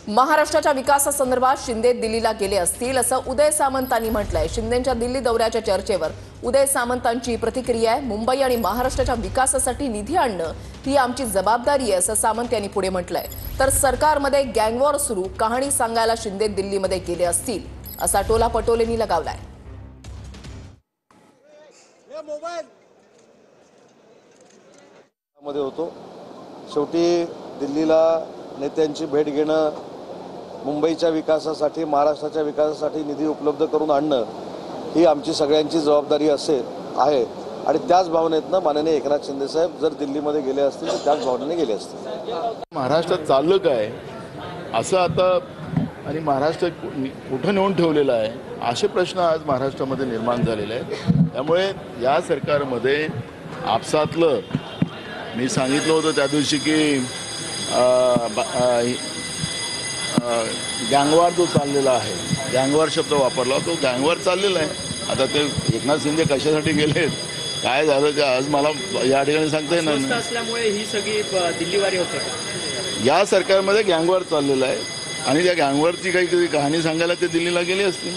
महाराष्ट्राच्या विकासासंदर्भात शिंदे दिल्लीला गेले असतील असं उदय सामंतांनी म्हटलंय। शिंदेंच्या दिल्ली दौऱ्याच्या चर्चेवर उदय सामंतांची प्रतिक्रिया आहे। मुंबई आणि महाराष्ट्राच्या विकासासाठी निधी आणणं ही आमची जबाबदारी आहे असं सामंत यांनी पुढे म्हटलंय। तर सरकारमध्ये गँगवॉर सुरू, कहाणी सांगायला शिंदे दिल्लीमध्ये गेले असतील असा टोला पटोलेंनी लगावलाय। मध्ये होतो शेवटी दिल्लीला नेत्यांची भेट घेणं, मुंबईच्या विकासासाठी, महाराष्ट्राच्या विकासासाठी निधी उपलब्ध करून आणणं ही आमची सगळ्यांची जबाबदारी आहे आणि त्याच भावनेतनं माननीय एकनाथ शिंदे साहेब जर दिल्लीमध्ये गेले असतील तर त्याच भावनेने गेले असतील। महाराष्ट्रात चाललं काय असं आता आणि महाराष्ट्र कुठं नेऊन ठेवलेला आहे असे प्रश्न आज महाराष्ट्रामध्ये निर्माण झालेले आहेत। त्यामुळे या सरकारमध्ये आपसातलं मी सांगितलं होतं त्या दिवशी की गँगवार जो चाललेला आहे, गँगवार शब्द वापरला, तो गँगवार चाललेला आहे। आता ते एकनाथ शिंदे कशासाठी गेलेत, काय झालं ते आज मला या ठिकाणी सांगता येणार नाही। असल्यामुळे ही सगळी दिल्लीवारी होते का? या सरकारमध्ये गँगवार चाललेला आहे आणि त्या गँगवारची काही कहाणी सांगायला ते दिल्लीला गेले असतील।